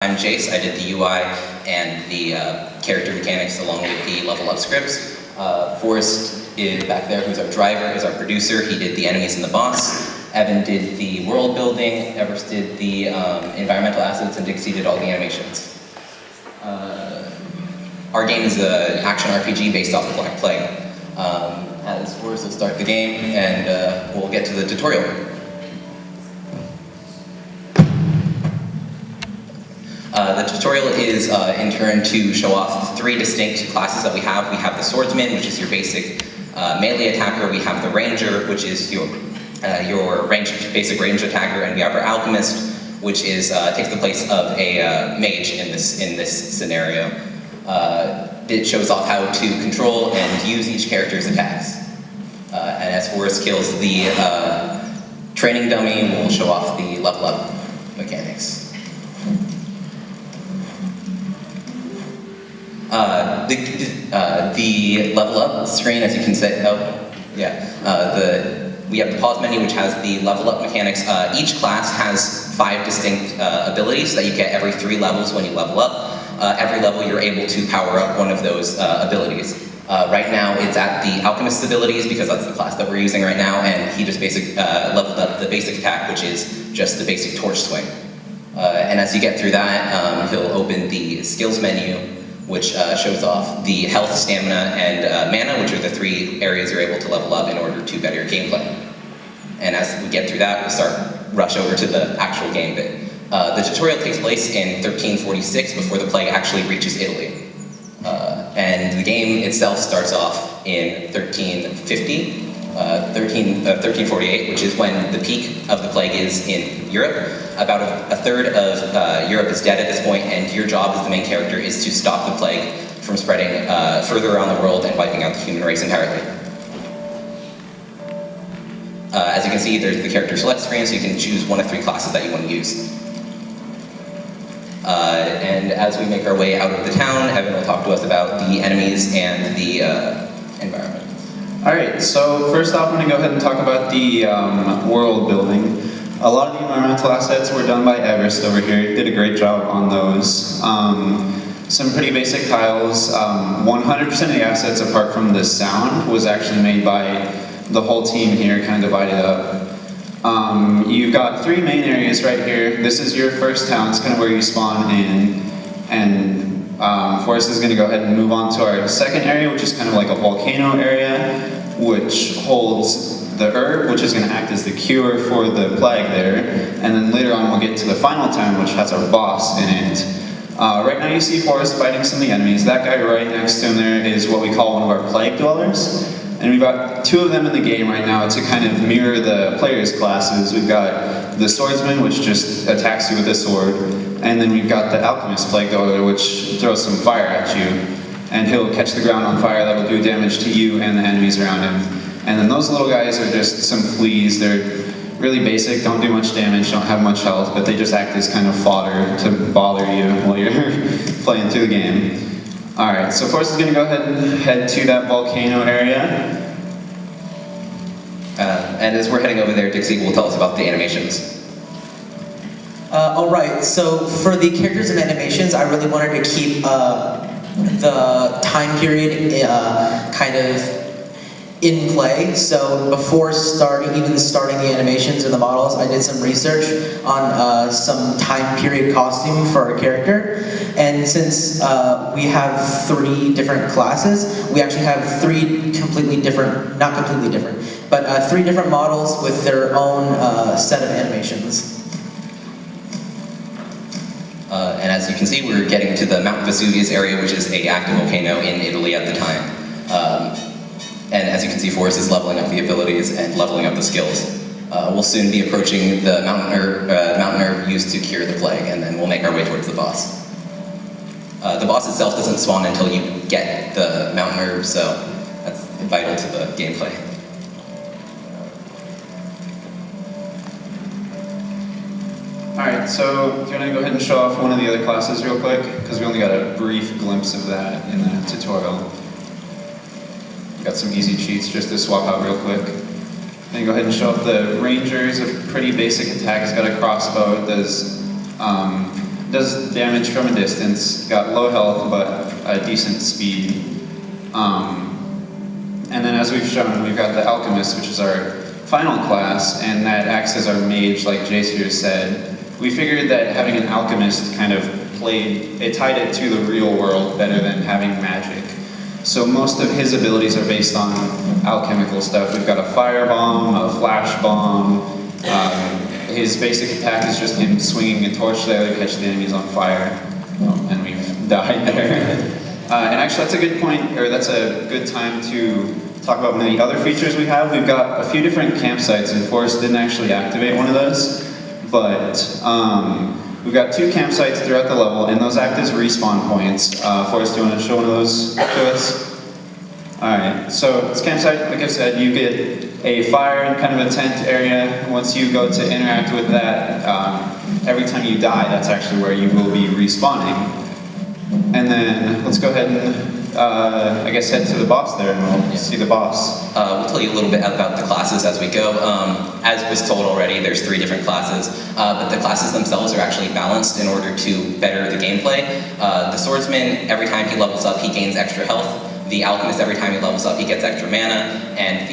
I'm Jace. I did the UI and the character mechanics along with the level up scripts. Forrest is back there, who's our driver, is our producer. He did the enemies and the boss. Evan did the world building. Everest did the environmental assets, and Dixie did all the animations. Our game is an action RPG based off of Black Plague. As Forrest will start the game, and we'll get to the tutorial. The tutorial is in turn to show off three distinct classes that we have. We have the swordsman, which is your basic melee attacker. We have the ranger, which is your basic range attacker, and we have our alchemist, which is takes the place of a mage in this scenario. It shows off how to control and use each character's attacks. And as Forrest kills the training dummy, we'll show off the level up mechanics. The level up screen, as you can see, we have the pause menu, which has the level up mechanics. Each class has 5 distinct abilities that you get every 3 levels when you level up. Every level you're able to power up one of those abilities. Right now it's at the alchemist's abilities because that's the class that we're using right now, and he just leveled up the basic attack, which is just the basic torch swing. And as you get through that, he'll open the skills menu, which shows off the health, stamina, and mana, which are the 3 areas you're able to level up in order to better your gameplay. And as we get through that, we'll rush over to the actual game bit. The tutorial takes place in 1346 before the plague actually reaches Italy. And the game itself starts off in 1348, which is when the peak of the plague is in Europe. About a third of Europe is dead at this point, and your job as the main character is to stop the plague from spreading further around the world and wiping out the human race entirely. As you can see, there's the character select screen, so you can choose one of 3 classes that you want to use. And as we make our way out of the town, Evan will talk to us about the enemies and the environment. Alright, so first off I'm going to go ahead and talk about the world building. A lot of the environmental assets were done by Everest over here. He did a great job on those. Some pretty basic tiles. 100% of the assets apart from the sound was actually made by the whole team here, kind of divided up. You've got 3 main areas right here. This is your first town, it's kind of where you spawn in. And Forrest is going to go ahead and move on to our second area, which is kind of like a volcano area, which holds the herb, which is going to act as the cure for the plague there. And then later on we'll get to the final town, which has our boss in it. Right now you see Forrest fighting some of the enemies. That guy right next to him there is what we call one of our plague dwellers. And we've got 2 of them in the game right now to kind of mirror the players' classes. We've got the swordsman, which just attacks you with a sword. And then we've got the alchemist plague dweller, which throws some fire at you. And he'll catch the ground on fire that will do damage to you and the enemies around him. And then those little guys are just some fleas. They're really basic, don't do much damage, don't have much health, but they just act as kind of fodder to bother you while you're playing through the game. Alright, so Forrest is going to go ahead and head to that volcano area. And as we're heading over there, Dixie will tell us about the animations. Alright, so for the characters and animations, I really wanted to keep the time period kind of in play. So before starting the animations or the models, I did some research on some time period costume for our character. And since we have 3 different classes, we actually have 3 completely different, not completely different, but 3 different models with their own set of animations. And as you can see, we're getting to the Mount Vesuvius area, which is an active volcano in Italy at the time. And as you can see, Forrest is leveling up the abilities and leveling up the skills. We'll soon be approaching the mountain herb used to cure the plague, and then we'll make our way towards the boss. The boss itself doesn't spawn until you get the mountain herb, so that's vital to the gameplay. Alright, so do you want to go ahead and show off one of the other classes real quick? Because we only got a brief glimpse of that in the tutorial. Got some easy cheats just to swap out real quick. Then go ahead and show off the ranger. Is a pretty basic attack. He's got a crossbow. It does does damage from a distance, got low health but a decent speed. And then as we've shown, we've got the Alchemist, which is our final class, and that acts as our mage, like Jace here said. We figured that having an Alchemist kind of tied it to the real world better than having magic. So most of his abilities are based on alchemical stuff. We've got a fire bomb, a flash bomb. His basic attack is just him swinging a torch there to catch the enemies on fire. And we've died there. And actually that's a good point, or that's a good time to talk about one of the other features we have. We've got a few different campsites, and Forrest didn't actually activate one of those, but we've got 2 campsites throughout the level, and those act as respawn points. Forrest, do you want to show one of those to us? Alright, so this campsite, like I said, you get a fire and kind of a tent area. Once you go to interact with that, every time you die, that's actually where you will be respawning. And then, let's go ahead and, I guess, head to the boss there, and we'll see the boss. We'll tell you a little bit about the classes as we go. As was told already, there's 3 different classes, but the classes themselves are actually balanced in order to better the gameplay. The Swordsman, every time he levels up, he gains extra health. The Alchemist, every time he levels up, he gets extra mana, and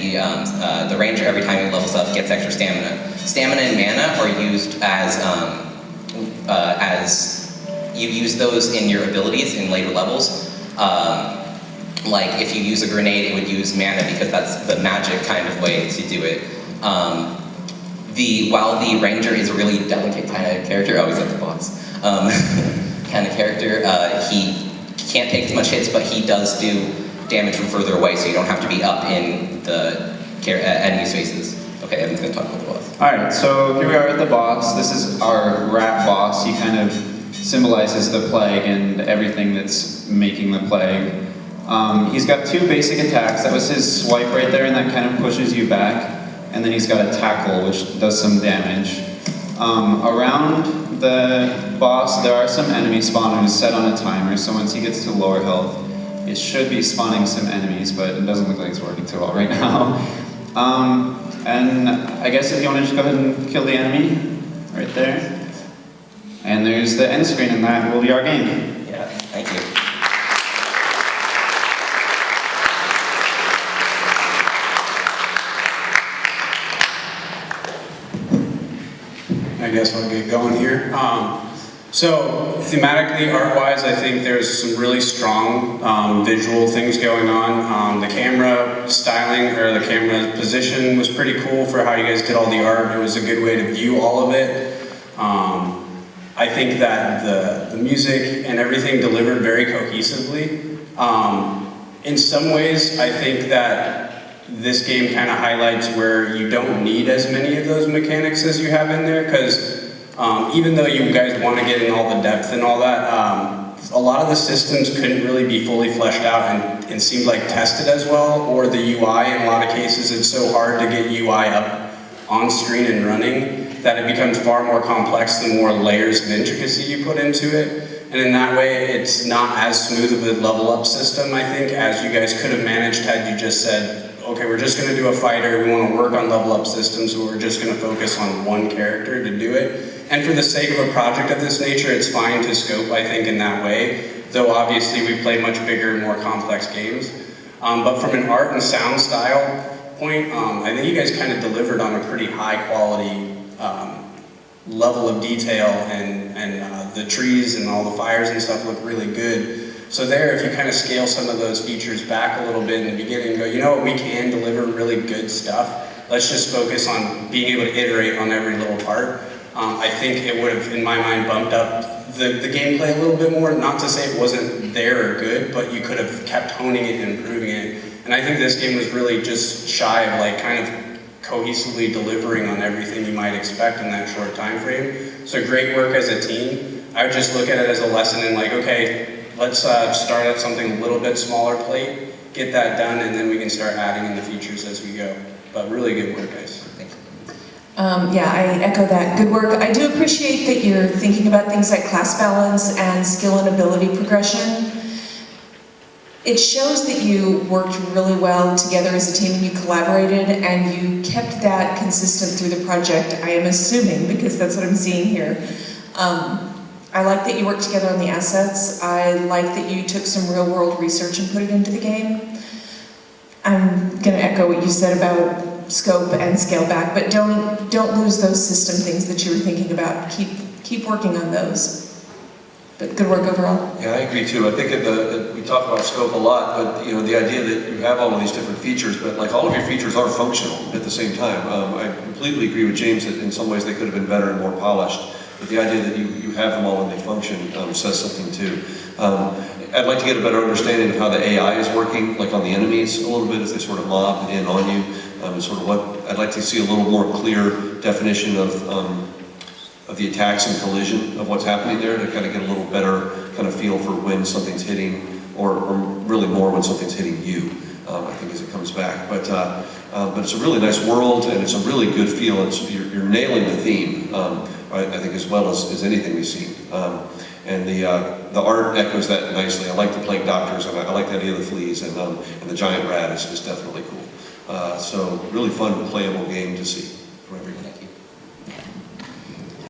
the Ranger, every time he levels up, gets extra stamina. Stamina and mana are used as you use those in your abilities in later levels. Like if you use a grenade, it would use mana because that's the magic kind of way to do it. While the Ranger is a really delicate kind of character, he's at the boss, kind of character, he can't take as much hits, but he does do damage from further away, so you don't have to be up in the enemy's faces. Okay, Evan's gonna talk about the boss. Alright, so here we are at the boss. This is our rat boss. He kind of symbolizes the plague and everything that's making the plague. He's got 2 basic attacks. That was his swipe right there, and that kind of pushes you back. And then he's got a tackle, which does some damage. Around the boss, there are some enemy spawners set on a timer, so once he gets to lower health, it should be spawning some enemies, but it doesn't look like it's working too well right now. And I guess if you want to just go ahead and kill the enemy, right there. And there's the end screen, and that will be our game. Yeah, thank you. I guess I'll get going here. So thematically, art-wise, I think there's some really strong visual things going on. The camera styling, or the camera position was pretty cool for how you guys did all the art. It was a good way to view all of it. I think that the music and everything delivered very cohesively. In some ways, I think that this game kind of highlights where you don't need as many of those mechanics as you have in there, because even though you guys want to get in all the depth and all that, a lot of the systems couldn't really be fully fleshed out and seemed like tested as well, or the UI in a lot of cases, it's so hard to get UI up on screen and running that it becomes far more complex the more layers of intricacy you put into it. And in that way, it's not as smooth of a level up system, I think, as you guys could have managed had you just said, okay, we're just going to do a fighter, we want to work on level up systems, so we're just going to focus on one character to do it. And for the sake of a project of this nature, it's fine to scope, I think, in that way, though obviously we play much bigger and more complex games. But from an art and sound style point, I think you guys kind of delivered on a pretty high quality level of detail, and the trees and all the fires and stuff look really good. So there, if you kind of scale some of those features back a little bit in the beginning and go, you know what, we can deliver really good stuff. Let's just focus on being able to iterate on every little part. I think it would have, in my mind, bumped up the gameplay a little bit more. Not to say it wasn't there or good, but you could have kept honing it and improving it. And I think this game was really just shy of like kind of cohesively delivering on everything you might expect in that short time frame. So great work as a team. I would just look at it as a lesson in like, okay, let's start at something a little bit smaller plate, get that done, and then we can start adding in the features as we go. But really good work, guys. Thanks. Yeah, I echo that. Good work. I do appreciate that you're thinking about things like class balance and skill and ability progression. It shows that you worked really well together as a team and you collaborated and you kept that consistent through the project, I am assuming, because that's what I'm seeing here. I like that you worked together on the assets. I like that you took some real world research and put it into the game. I'm gonna echo what you said about scope and scale back, but don't lose those system things that you were thinking about. Keep working on those. But good work overall. Yeah, I agree too. I think we talk about scope a lot, but you know, the idea that you have all of these different features, but like all of your features are functional at the same time. I completely agree with James that in some ways they could have been better and more polished, but the idea that you have them all and they function says something too. I'd like to get a better understanding of how the AI is working, like on the enemies a little bit as they sort of mob in on you. Sort of what I'd like to see a little more clear definition of the attacks and collision of what's happening there to kind of get a little better kind of feel for when something's hitting, or really more when something's hitting you. I think as it comes back, but it's a really nice world and it's a really good feel. You're nailing the theme, I think, as well as anything we've seen. And the art echoes that nicely. I like the plague doctors, and I like the idea of the fleas, and the giant rat is definitely cool. So really fun, playable game to see.